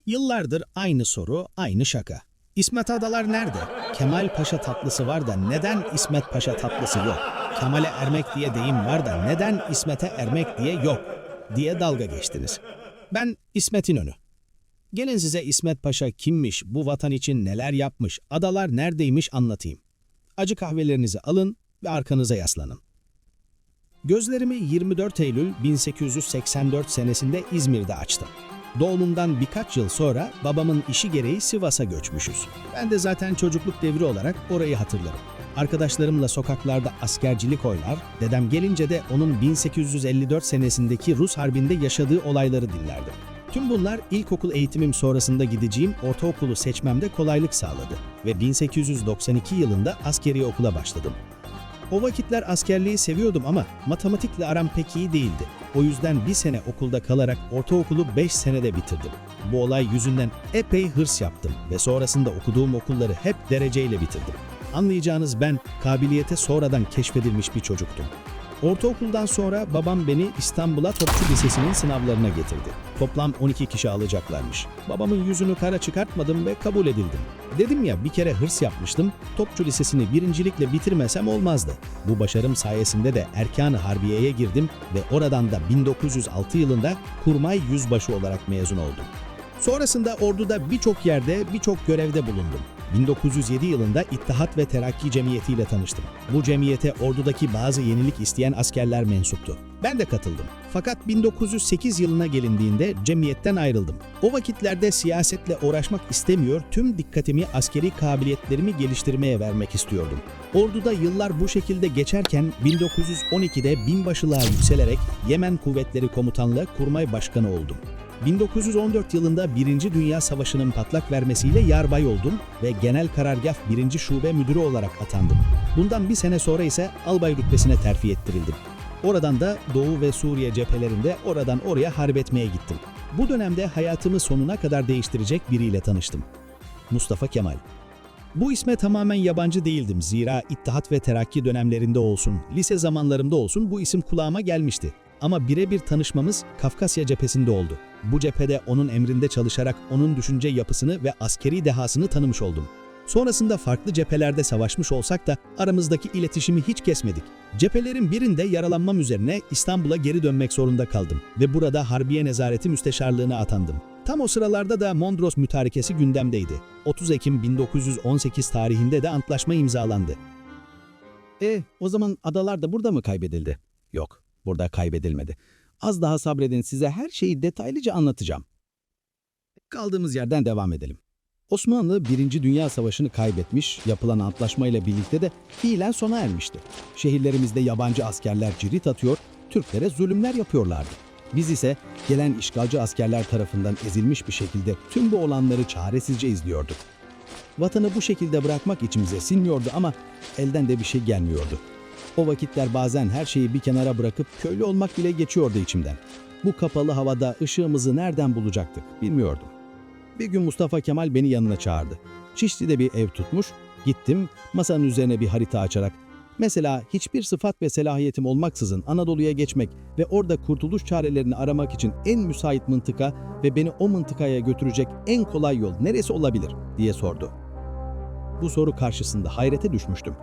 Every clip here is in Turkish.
Yıllardır aynı soru, aynı şaka. İsmet Adalar nerede? Kemal Paşa tatlısı var da neden İsmet Paşa tatlısı yok? Kemal'e ermek diye deyim var da neden İsmet'e ermek diye yok? Diye dalga geçtiniz. Ben İsmet İnönü. Gelin size İsmet Paşa kimmiş, bu vatan için neler yapmış, adalar neredeymiş anlatayım. Acı kahvelerinizi alın ve arkanıza yaslanın. Gözlerimi 24 Eylül 1884 senesinde İzmir'de açtım. Doğumumdan birkaç yıl sonra babamın işi gereği Sivas'a göçmüşüz. Ben de zaten çocukluk devri olarak orayı hatırlarım. Arkadaşlarımla sokaklarda askercilik oynar, dedem gelince de onun 1854 senesindeki Rus Harbi'nde yaşadığı olayları dinlerdim. Tüm bunlar ilkokul eğitimim sonrasında gideceğim ortaokulu seçmemde kolaylık sağladı ve 1892 yılında askeri okula başladım. O vakitler askerliği seviyordum ama matematikle aram pek iyi değildi. O yüzden bir sene okulda kalarak ortaokulu 5 senede bitirdim. Bu olay yüzünden epey hırs yaptım ve sonrasında okuduğum okulları hep dereceyle bitirdim. Anlayacağınız ben kabiliyete sonradan keşfedilmiş bir çocuktum. Ortaokuldan sonra babam beni İstanbul'a Topçu Lisesi'nin sınavlarına getirdi. Toplam 12 kişi alacaklarmış. Babamın yüzünü kara çıkartmadım ve kabul edildim. Dedim ya bir kere hırs yapmıştım, Topçu Lisesi'ni birincilikle bitirmesem olmazdı. Bu başarım sayesinde de Erkan-ı Harbiye'ye girdim ve oradan da 1906 yılında Kurmay Yüzbaşı olarak mezun oldum. Sonrasında orduda birçok yerde, birçok görevde bulundum. 1907 yılında İttihat ve Terakki Cemiyeti ile tanıştım. Bu cemiyete ordudaki bazı yenilik isteyen askerler mensuptu. Ben de katıldım. Fakat 1908 yılına gelindiğinde cemiyetten ayrıldım. O vakitlerde siyasetle uğraşmak istemiyor, tüm dikkatimi askeri kabiliyetlerimi geliştirmeye vermek istiyordum. Orduda yıllar bu şekilde geçerken 1912'de binbaşılığa yükselerek Yemen Kuvvetleri Komutanlığı Kurmay Başkanı oldum. 1914 yılında 1. Dünya Savaşı'nın patlak vermesiyle yarbay oldum ve Genel Karargah 1. Şube Müdürü olarak atandım. Bundan bir sene sonra ise albay rütbesine terfi ettirildim. Oradan da Doğu ve Suriye cephelerinde oradan oraya harp etmeye gittim. Bu dönemde hayatımı sonuna kadar değiştirecek biriyle tanıştım. Mustafa Kemal. Bu isme tamamen yabancı değildim. Zira İttihat ve Terakki dönemlerinde olsun, lise zamanlarımda olsun bu isim kulağıma gelmişti. Ama birebir tanışmamız Kafkasya cephesinde oldu. Bu cephede onun emrinde çalışarak onun düşünce yapısını ve askeri dehasını tanımış oldum. Sonrasında farklı cephelerde savaşmış olsak da aramızdaki iletişimi hiç kesmedik. Cephelerin birinde yaralanmam üzerine İstanbul'a geri dönmek zorunda kaldım ve burada Harbiye Nezareti Müsteşarlığına atandım. Tam o sıralarda da Mondros Mütarekesi gündemdeydi. 30 Ekim 1918 tarihinde de antlaşma imzalandı. O zaman adalar da burada mı kaybedildi? Yok, burada kaybedilmedi. Az daha sabredin, size her şeyi detaylıca anlatacağım. Kaldığımız yerden devam edelim. Osmanlı 1. Dünya Savaşı'nı kaybetmiş, yapılan antlaşmayla birlikte de fiilen sona ermişti. Şehirlerimizde yabancı askerler cirit atıyor, Türklere zulümler yapıyorlardı. Biz ise gelen işgalci askerler tarafından ezilmiş bir şekilde tüm bu olanları çaresizce izliyorduk. Vatanı bu şekilde bırakmak içimize sinmiyordu ama elden de bir şey gelmiyordu. O vakitler bazen her şeyi bir kenara bırakıp köylü olmak bile geçiyordu içimden. Bu kapalı havada ışığımızı nereden bulacaktık bilmiyordum. Bir gün Mustafa Kemal beni yanına çağırdı. Şişli'de bir ev tutmuş, gittim masanın üzerine bir harita açarak mesela hiçbir sıfat ve selahiyetim olmaksızın Anadolu'ya geçmek ve orada kurtuluş çarelerini aramak için en müsait mıntıka ve beni o mıntıkaya götürecek en kolay yol neresi olabilir diye sordu. Bu soru karşısında hayrete düşmüştüm.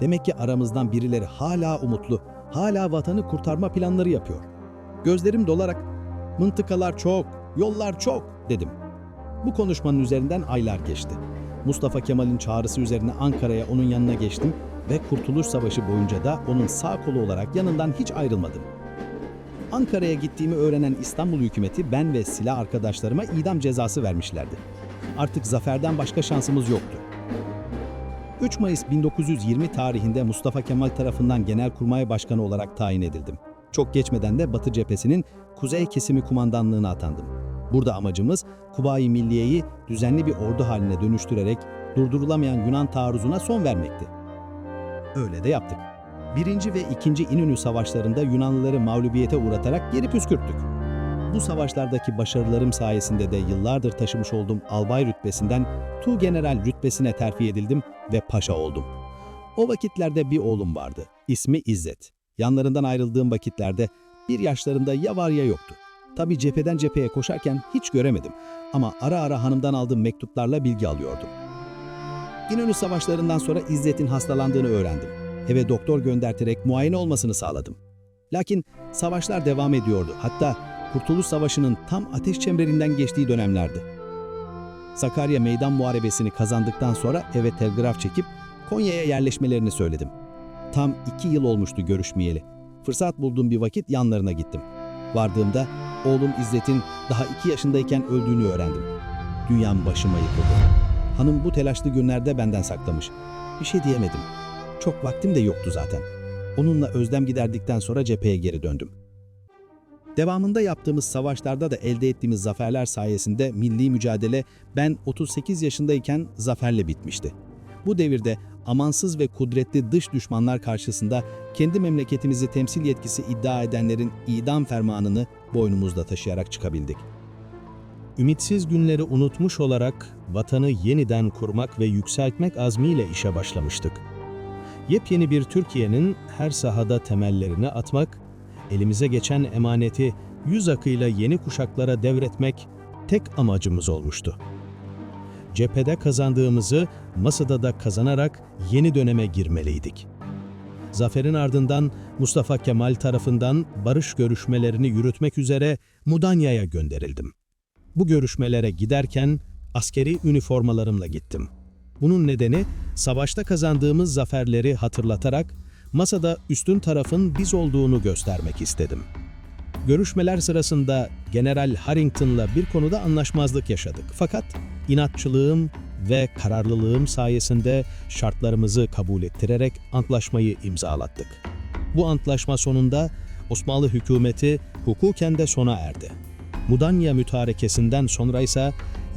Demek ki aramızdan birileri hala umutlu, hala vatanı kurtarma planları yapıyor. Gözlerim dolarak mıntıkalar çok, yollar çok dedim. Bu konuşmanın üzerinden aylar geçti. Mustafa Kemal'in çağrısı üzerine Ankara'ya onun yanına geçtim ve Kurtuluş Savaşı boyunca da onun sağ kolu olarak yanından hiç ayrılmadım. Ankara'ya gittiğimi öğrenen İstanbul hükümeti ben ve silah arkadaşlarıma idam cezası vermişlerdi. Artık zaferden başka şansımız yoktu. 3 Mayıs 1920 tarihinde Mustafa Kemal tarafından Genelkurmay Başkanı olarak tayin edildim. Çok geçmeden de Batı Cephesi'nin Kuzey Kesimi Kumandanlığına atandım. Burada amacımız Kuvayi Milliye'yi düzenli bir ordu haline dönüştürerek durdurulamayan Yunan taarruzuna son vermekti. Öyle de yaptık. 1. ve 2. İnönü Savaşlarında Yunanlıları mağlubiyete uğratarak geri püskürttük. Bu savaşlardaki başarılarım sayesinde de yıllardır taşımış olduğum albay rütbesinden tuğgeneral rütbesine terfi edildim ve paşa oldum. O vakitlerde bir oğlum vardı. İsmi İzzet. Yanlarından ayrıldığım vakitlerde 1 yaşlarında ya var ya yoktu. Tabii cepheden cepheye koşarken hiç göremedim ama ara ara hanımdan aldığım mektuplarla bilgi alıyordum. İnönü savaşlarından sonra İzzet'in hastalandığını öğrendim. Eve doktor gönderterek muayene olmasını sağladım. Lakin savaşlar devam ediyordu. Hatta Kurtuluş Savaşı'nın tam ateş çemberinden geçtiği dönemlerdi. Sakarya Meydan Muharebesi'ni kazandıktan sonra eve telgraf çekip Konya'ya yerleşmelerini söyledim. Tam 2 yıl olmuştu görüşmeyeli. Fırsat bulduğum bir vakit yanlarına gittim. Vardığımda oğlum İzzet'in daha 2 yaşındayken öldüğünü öğrendim. Dünyam başıma yıkıldı. Hanım bu telaşlı günlerde benden saklamış. Bir şey diyemedim. Çok vaktim de yoktu zaten. Onunla özlem giderdikten sonra cepheye geri döndüm. Devamında yaptığımız savaşlarda da elde ettiğimiz zaferler sayesinde milli mücadele ben 38 yaşındayken zaferle bitmişti. Bu devirde amansız ve kudretli dış düşmanlar karşısında kendi memleketimizi temsil yetkisi iddia edenlerin idam fermanını boynumuzda taşıyarak çıkabildik. Ümitsiz günleri unutmuş olarak vatanı yeniden kurmak ve yükseltmek azmiyle işe başlamıştık. Yepyeni bir Türkiye'nin her sahada temellerini atmak, elimize geçen emaneti yüz akıyla yeni kuşaklara devretmek tek amacımız olmuştu. Cephede kazandığımızı masada da kazanarak yeni döneme girmeliydik. Zaferin ardından Mustafa Kemal tarafından barış görüşmelerini yürütmek üzere Mudanya'ya gönderildim. Bu görüşmelere giderken askeri üniformalarımla gittim. Bunun nedeni savaşta kazandığımız zaferleri hatırlatarak masada üstün tarafın biz olduğunu göstermek istedim. Görüşmeler sırasında General Harrington'la bir konuda anlaşmazlık yaşadık. Fakat inatçılığım ve kararlılığım sayesinde şartlarımızı kabul ettirerek antlaşmayı imzalattık. Bu antlaşma sonunda Osmanlı hükümeti hukuken de sona erdi. Mudanya Mütarekesi'nden sonra ise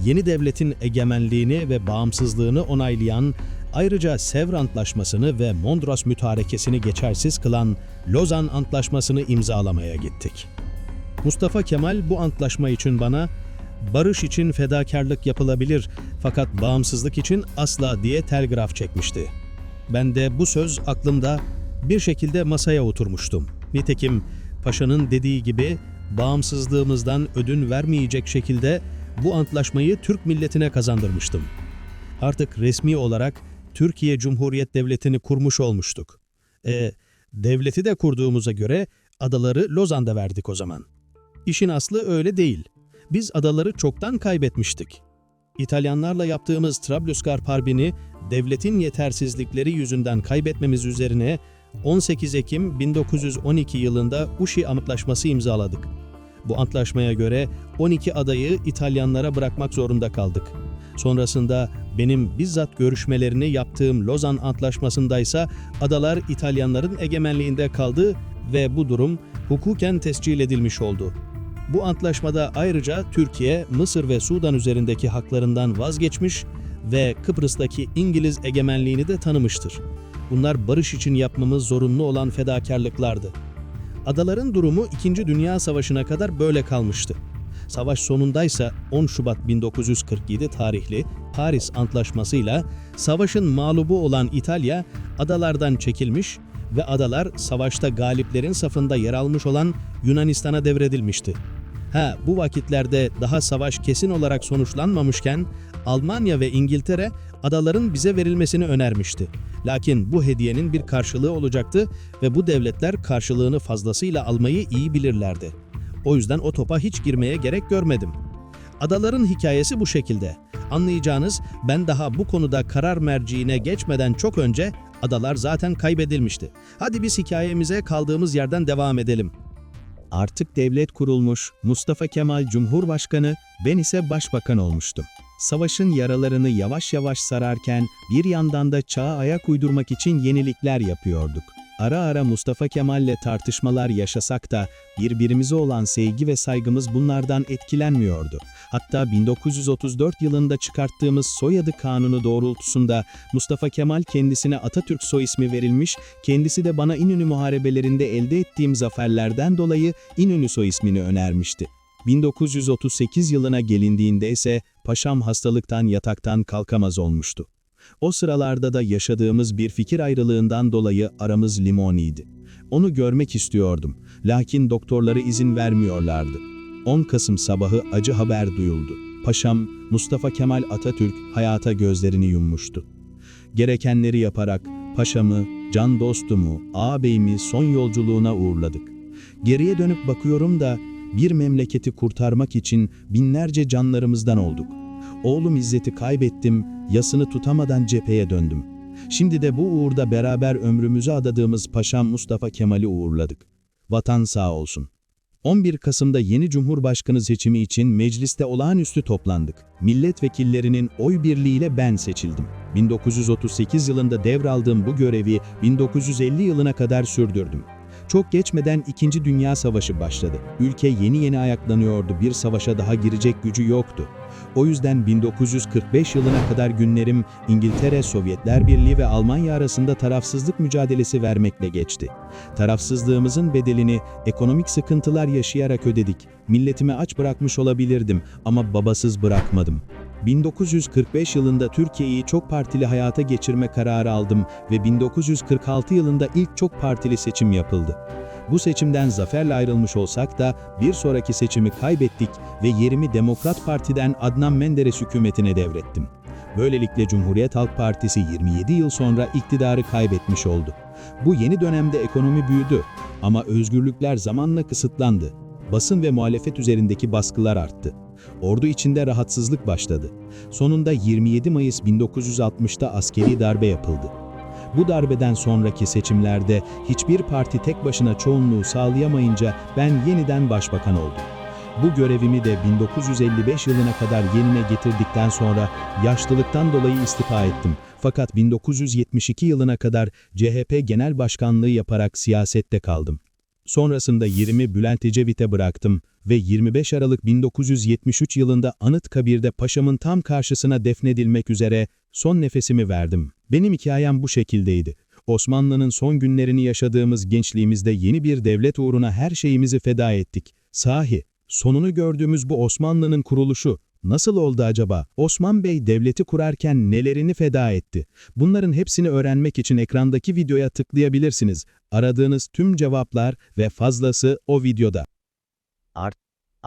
yeni devletin egemenliğini ve bağımsızlığını onaylayan, ayrıca Sevr Antlaşması'nı ve Mondros Mütarekesi'ni geçersiz kılan Lozan Antlaşması'nı imzalamaya gittik. Mustafa Kemal bu antlaşma için bana, barış için fedakarlık yapılabilir fakat bağımsızlık için asla diye telgraf çekmişti. Ben de bu söz aklımda bir şekilde masaya oturmuştum. Nitekim Paşa'nın dediği gibi bağımsızlığımızdan ödün vermeyecek şekilde bu antlaşmayı Türk milletine kazandırmıştım. Artık resmi olarak Türkiye Cumhuriyet Devleti'ni kurmuş olmuştuk. Devleti de kurduğumuza göre adaları Lozan'da verdik o zaman. İşin aslı öyle değil. Biz adaları çoktan kaybetmiştik. İtalyanlarla yaptığımız Trablusgarp Harbi'ni devletin yetersizlikleri yüzünden kaybetmemiz üzerine 18 Ekim 1912 yılında Uşi Antlaşması imzaladık. Bu antlaşmaya göre 12 adayı İtalyanlara bırakmak zorunda kaldık. Sonrasında benim bizzat görüşmelerini yaptığım Lozan Antlaşması'ndaysa adalar İtalyanların egemenliğinde kaldı ve bu durum hukuken tescil edilmiş oldu. Bu antlaşmada ayrıca Türkiye, Mısır ve Sudan üzerindeki haklarından vazgeçmiş ve Kıbrıs'taki İngiliz egemenliğini de tanımıştır. Bunlar barış için yapmamız zorunlu olan fedakarlıklardı. Adaların durumu 2. Dünya Savaşı'na kadar böyle kalmıştı. Savaş sonundaysa 10 Şubat 1947 tarihli Paris Antlaşması'yla savaşın mağlubu olan İtalya adalardan çekilmiş ve adalar savaşta galiplerin safında yer almış olan Yunanistan'a devredilmişti. Bu vakitlerde daha savaş kesin olarak sonuçlanmamışken Almanya ve İngiltere adaların bize verilmesini önermişti. Lakin bu hediyenin bir karşılığı olacaktı ve bu devletler karşılığını fazlasıyla almayı iyi bilirlerdi. O yüzden o topa hiç girmeye gerek görmedim. Adaların hikayesi bu şekilde. Anlayacağınız, ben daha bu konuda karar merciine geçmeden çok önce adalar zaten kaybedilmişti. Hadi biz hikayemize kaldığımız yerden devam edelim. Artık devlet kurulmuş, Mustafa Kemal Cumhurbaşkanı, ben ise Başbakan olmuştum. Savaşın yaralarını yavaş yavaş sararken bir yandan da çağa ayak uydurmak için yenilikler yapıyorduk. Ara ara Mustafa Kemal'le tartışmalar yaşasak da birbirimize olan sevgi ve saygımız bunlardan etkilenmiyordu. Hatta 1934 yılında çıkarttığımız soyadı kanunu doğrultusunda Mustafa Kemal kendisine Atatürk soyismi verilmiş, kendisi de bana İnönü muharebelerinde elde ettiğim zaferlerden dolayı İnönü soyismini önermişti. 1938 yılına gelindiğinde ise paşam hastalıktan yataktan kalkamaz olmuştu. O sıralarda da yaşadığımız bir fikir ayrılığından dolayı aramız limoniydi. Onu görmek istiyordum. Lakin doktorları izin vermiyorlardı. 10 Kasım sabahı acı haber duyuldu. Paşam Mustafa Kemal Atatürk hayata gözlerini yummuştu. Gerekenleri yaparak paşamı, can dostumu, ağabeyimi son yolculuğuna uğurladık. Geriye dönüp bakıyorum da bir memleketi kurtarmak için binlerce canlarımızdan olduk. Oğlum İzzet'i kaybettim, yasını tutamadan cepheye döndüm. Şimdi de bu uğurda beraber ömrümüzü adadığımız paşam Mustafa Kemal'i uğurladık. Vatan sağ olsun. 11 Kasım'da yeni Cumhurbaşkanı seçimi için mecliste olağanüstü toplandık. Milletvekillerinin oy birliğiyle ben seçildim. 1938 yılında devraldığım bu görevi 1950 yılına kadar sürdürdüm. Çok geçmeden 2. Dünya Savaşı başladı. Ülke yeni ayaklanıyordu, bir savaşa daha girecek gücü yoktu. O yüzden 1945 yılına kadar günlerim İngiltere, Sovyetler Birliği ve Almanya arasında tarafsızlık mücadelesi vermekle geçti. Tarafsızlığımızın bedelini ekonomik sıkıntılar yaşayarak ödedik. Milletimi aç bırakmış olabilirdim ama babasız bırakmadım. 1945 yılında Türkiye'yi çok partili hayata geçirme kararı aldım ve 1946 yılında ilk çok partili seçim yapıldı. Bu seçimden zaferle ayrılmış olsak da bir sonraki seçimi kaybettik ve yerimi Demokrat Parti'den Adnan Menderes hükümetine devrettim. Böylelikle Cumhuriyet Halk Partisi 27 yıl sonra iktidarı kaybetmiş oldu. Bu yeni dönemde ekonomi büyüdü ama özgürlükler zamanla kısıtlandı. Basın ve muhalefet üzerindeki baskılar arttı. Ordu içinde rahatsızlık başladı. Sonunda 27 Mayıs 1960'ta askeri darbe yapıldı. Bu darbeden sonraki seçimlerde hiçbir parti tek başına çoğunluğu sağlayamayınca ben yeniden başbakan oldum. Bu görevimi de 1955 yılına kadar yerine getirdikten sonra yaşlılıktan dolayı istifa ettim. Fakat 1972 yılına kadar CHP Genel Başkanlığı yaparak siyasette kaldım. Sonrasında yerimi Bülent Ecevit'e bıraktım ve 25 Aralık 1973 yılında Anıtkabir'de paşamın tam karşısına defnedilmek üzere son nefesimi verdim. Benim hikayem bu şekildeydi. Osmanlı'nın son günlerini yaşadığımız gençliğimizde yeni bir devlet uğruna her şeyimizi feda ettik. Sahi, sonunu gördüğümüz bu Osmanlı'nın kuruluşu nasıl oldu acaba? Osman Bey devleti kurarken nelerini feda etti? Bunların hepsini öğrenmek için ekrandaki videoya tıklayabilirsiniz. Aradığınız tüm cevaplar ve fazlası o videoda.